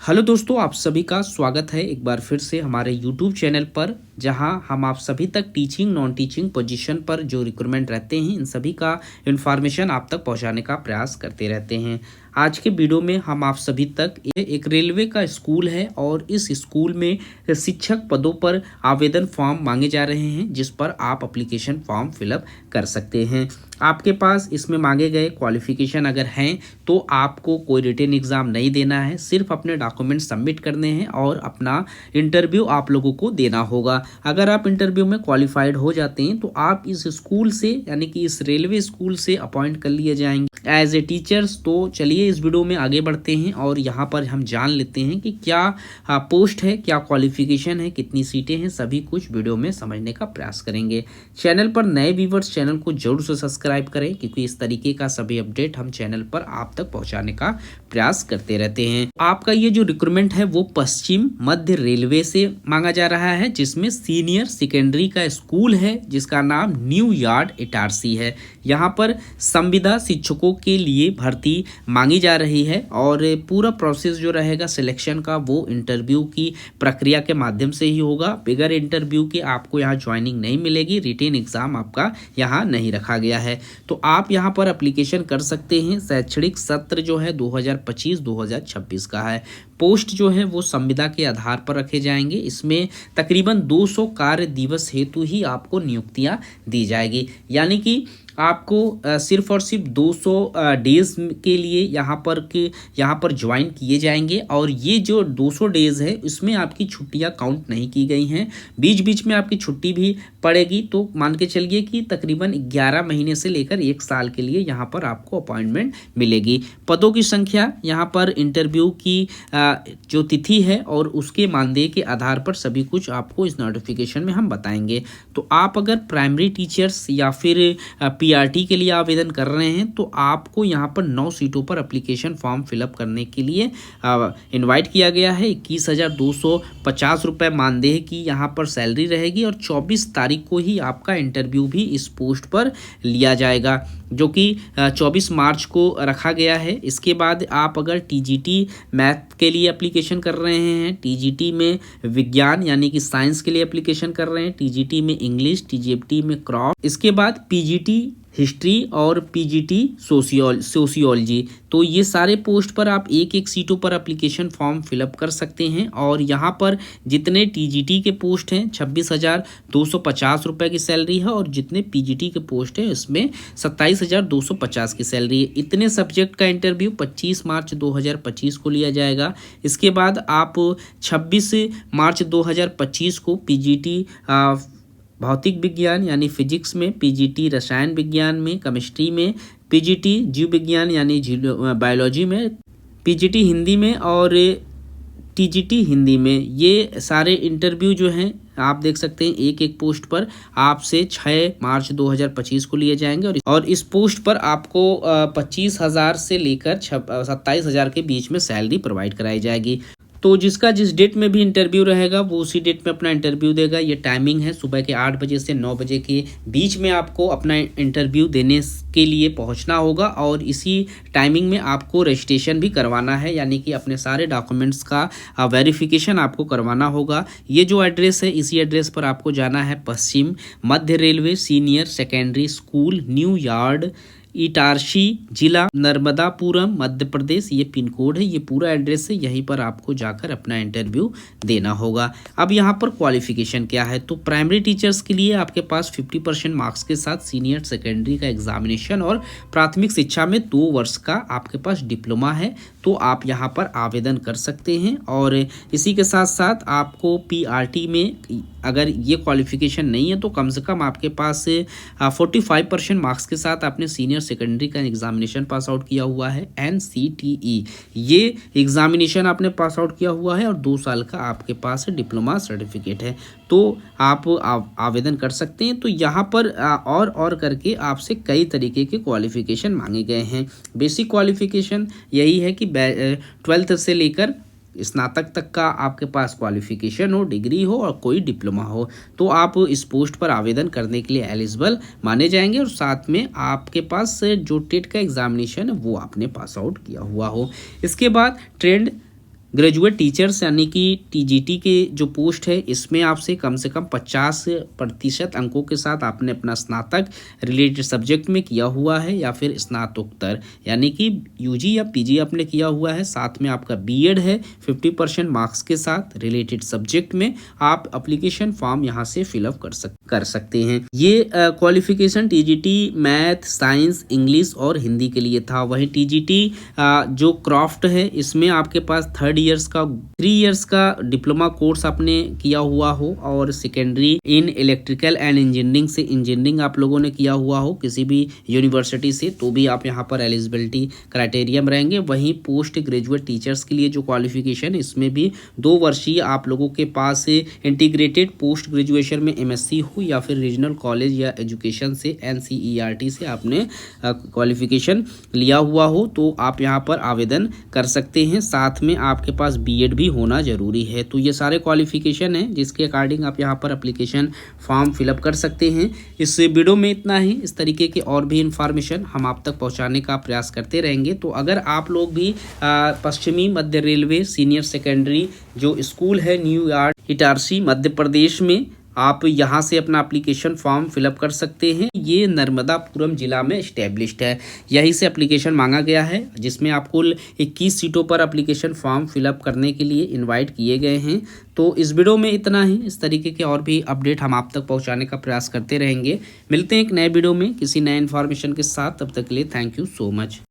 Hello दोस्तों, आप सभी का स्वागत है एक बार फिर से हमारे यूट्यूब चैनल पर, जहां हम आप सभी तक टीचिंग नॉन टीचिंग पोजीशन पर जो रिक्रूटमेंट रहते हैं इन सभी का इन्फॉर्मेशन आप तक पहुंचाने का प्रयास करते रहते हैं। आज के वीडियो में हम आप सभी तक एक रेलवे का स्कूल है और इस स्कूल में शिक्षक पदों पर आवेदन फॉर्म मांगे जा रहे हैं, जिस पर आप एप्लीकेशन फॉर्म फिलअप कर सकते हैं। आपके पास इसमें मांगे गए क्वालिफिकेशन अगर हैं तो आपको कोई रिटन एग्ज़ाम नहीं देना है, सिर्फ अपने डॉक्यूमेंट सबमिट करने हैं और अपना इंटरव्यू आप लोगों को देना होगा। अगर आप इंटरव्यू में क्वालिफाइड हो जाते हैं तो आप इस स्कूल से यानी कि इस रेलवे स्कूल से अपॉइंट कर लिए जाएंगे एज ए टीचर्स। तो चलिए इस वीडियो में आगे बढ़ते हैं और यहाँ पर हम जान लेते हैं कि क्या पोस्ट है, क्या क्वालिफिकेशन है, कितनी सीटें हैं, सभी कुछ वीडियो में समझने का प्रयास करेंगे। चैनल पर नए व्यूवर्स चैनल को जरूर से सब्सक्राइब करें, क्योंकि इस तरीके का सभी अपडेट हम चैनल पर आप तक पहुंचाने का प्रयास करते रहते हैं। आपका ये जो रिक्रूटमेंट है वो पश्चिम मध्य रेलवे से मांगा जा रहा है, जिसमें सीनियर सेकेंडरी का स्कूल है जिसका नाम न्यू यार्ड इटारसी है। यहाँ पर संविदा शिक्षकों के लिए भर्ती मांगी जा रही है और पूरा प्रोसेस जो रहेगा सिलेक्शन का वो इंटरव्यू की प्रक्रिया के माध्यम से ही होगा। बगैर इंटरव्यू के आपको यहाँ ज्वाइनिंग नहीं मिलेगी, रिटेन एग्जाम आपका यहाँ नहीं रखा गया है। तो आप यहाँ पर एप्लीकेशन कर सकते हैं। शैक्षणिक सत्र जो है 2025-2026 का है। पोस्ट जो है वो संविदा के आधार पर रखे जाएंगे। इसमें तकरीबन 200 कार्य दिवस हेतु ही आपको नियुक्तियां दी जाएगी, यानी कि आपको सिर्फ और सिर्फ 200 डेज के लिए यहाँ पर ज्वाइन किए जाएंगे। और ये जो 200 डेज है इसमें आपकी छुट्टियाँ काउंट नहीं की गई हैं, बीच बीच में आपकी छुट्टी भी पड़ेगी। तो मान के चलिए कि तकरीबन 11 महीने से लेकर 1 साल के लिए यहाँ पर आपको अपॉइंटमेंट मिलेगी। पदों की संख्या यहाँ पर इंटरव्यू की जो तिथि है और उसके मानदेय के आधार पर सभी कुछ आपको इस नोटिफिकेशन में हम बताएंगे। तो आप अगर प्राइमरी टीचर्स या फिर पीआरटी के लिए आवेदन कर रहे हैं तो आपको यहाँ पर 9 सीटों पर एप्लीकेशन फॉर्म फिलअप करने के लिए इनवाइट किया गया है। 21,250 रुपये मानदेय की यहाँ पर सैलरी रहेगी और 24 तारीख को ही आपका इंटरव्यू भी इस पोस्ट पर लिया जाएगा, जो कि 24 मार्च को रखा गया है। इसके बाद आप अगर टीजीटी मैथ के लिए एप्लीकेशन कर रहे हैं, टीजीटी में विज्ञान यानी कि साइंस के लिए एप्लीकेशन कर रहे हैं, टीजीटी में इंग्लिश, टीजीटी में क्रॉप, इसके बाद पीजीटी हिस्ट्री और पीजीटी सोशियोलॉजी, तो ये सारे पोस्ट पर आप एक एक सीटों पर एप्लीकेशन फॉर्म फिलअप कर सकते हैं। और यहाँ पर जितने टीजीटी के पोस्ट हैं 26,250 रुपये की सैलरी है और जितने पीजीटी के पोस्ट हैं इसमें 27,250 की सैलरी है। इतने सब्जेक्ट का इंटरव्यू 25 मार्च 2025 को लिया जाएगा। इसके बाद आप 26 मार्च 2025 को पीजीटी भौतिक विज्ञान यानी फिजिक्स में, पीजीटी रसायन विज्ञान में, केमिस्ट्री में, पीजीटी जीव विज्ञान यानी बायोलॉजी में, पीजीटी हिंदी में और टीजीटी हिंदी में, ये सारे इंटरव्यू जो हैं आप देख सकते हैं एक एक पोस्ट पर आपसे 6 मार्च 2025 को लिए जाएंगे। और इस पोस्ट पर आपको 25,000 से लेकर 27,000 के बीच में सैलरी प्रोवाइड कराई जाएगी। तो जिसका जिस डेट में भी इंटरव्यू रहेगा वो उसी डेट में अपना इंटरव्यू देगा। ये टाइमिंग है सुबह के 8 बजे से 9 बजे के बीच में आपको अपना इंटरव्यू देने के लिए पहुंचना होगा और इसी टाइमिंग में आपको रजिस्ट्रेशन भी करवाना है, यानी कि अपने सारे डॉक्यूमेंट्स का वेरिफिकेशन आपको करवाना होगा। ये जो एड्रेस है इसी एड्रेस पर आपको जाना है। पश्चिम मध्य railway senior secondary school, new yard Itarsi, जिला नर्मदापुरम, मध्य प्रदेश, ये पिन कोड है, ये पूरा एड्रेस है। यहीं पर आपको जाकर अपना इंटरव्यू देना होगा। अब यहाँ पर क्वालिफिकेशन क्या है, तो प्राइमरी टीचर्स के लिए आपके पास 50% मार्क्स के साथ सीनियर सेकेंडरी का एग्जामिनेशन और प्राथमिक शिक्षा में 2 वर्ष का आपके पास डिप्लोमा है, तो आप यहाँ पर आवेदन कर सकते हैं। और इसी के साथ साथ आपको पीआरटी में अगर ये क्वालिफिकेशन नहीं है तो कम से कम आपके पास 45% मार्क्स के साथ आपने सीनियर सेकेंडरी का एग्जामिनेशन पास आउट किया हुआ है, NCTE ये एग्जामिनेशन आपने पास आउट किया हुआ है और 2 साल का आपके पास डिप्लोमा सर्टिफिकेट है, तो आप आवेदन कर सकते हैं। तो यहाँ पर और करके आपसे कई तरीके के क्वालिफिकेशन मांगे गए हैं। बेसिक क्वालिफिकेशन यही है कि 12th से लेकर स्नातक तक का आपके पास क्वालिफिकेशन हो, डिग्री हो और कोई डिप्लोमा हो, तो आप इस पोस्ट पर आवेदन करने के लिए एलिजिबल माने जाएंगे। और साथ में आपके पास जो टेट का एग्जामिनेशन है वो आपने पास आउट किया हुआ हो। इसके बाद ट्रेंड ग्रेजुएट टीचर्स यानी कि टीजीटी के जो पोस्ट है इसमें आपसे कम से कम 50% अंकों के साथ आपने अपना स्नातक रिलेटेड सब्जेक्ट में किया हुआ है या फिर स्नातकोत्तर यानी कि यूजी या पीजी आपने किया हुआ है, साथ में आपका बीएड है 50% मार्क्स के साथ रिलेटेड सब्जेक्ट में, आप एप्लीकेशन फॉर्म यहाँ से फिलअप कर सकते हैं। ये qualification TGT math, science, English और हिंदी के लिए था। वहीं टीजीटी जो क्राफ्ट है इसमें आपके पास 3 इयर्स का डिप्लोमा कोर्स आपने किया हुआ हो और secondary in electrical and engineering से इंजीनियरिंग आप लोगों ने किया हुआ हो किसी भी यूनिवर्सिटी से, तो भी आप यहाँ पर एलिजिबिलिटी क्राइटेरिया में रहेंगे। वहीं पोस्ट ग्रेजुएट टीचर्स के लिए जो क्वालिफिकेशन इसमें भी 2 वर्षीय आप लोगों के पास इंटीग्रेटेड पोस्ट ग्रेजुएशन में एमएससी हो या फिर रीजनल कॉलेज या एजुकेशन से एनसीईआरटी से आपने क्वालिफिकेशन लिया हुआ हो तो आप यहाँ पर आवेदन कर सकते हैं। साथ में आपके पास बीएड भी होना जरूरी है। तो ये सारे क्वालिफिकेशन हैं जिसके अकॉर्डिंग आप यहाँ पर एप्लीकेशन फॉर्म फिलअप कर सकते हैं। इस वीडियो में इतना ही। इस तरीके के और भी इंफॉर्मेशन हम आप तक पहुँचाने का प्रयास करते रहेंगे। तो अगर आप लोग भी पश्चिमी मध्य रेलवे सीनियर सेकेंडरी जो स्कूल है न्यू यार्ड इटारसी मध्य प्रदेश में, आप यहाँ से अपना एप्लीकेशन फॉर्म फिलअप कर सकते हैं। ये नर्मदापुरम जिला में इस्टेब्लिश्ड है, यहीं से एप्लीकेशन मांगा गया है जिसमें आप कुल 21 सीटों पर एप्लीकेशन फॉर्म फिलअप करने के लिए इनवाइट किए गए हैं। तो इस वीडियो में इतना ही। इस तरीके के और भी अपडेट हम आप तक पहुँचाने का प्रयास करते रहेंगे। मिलते हैं एक नए वीडियो में किसी नए इन्फॉर्मेशन के साथ। तब तक के लिए थैंक यू सो मच।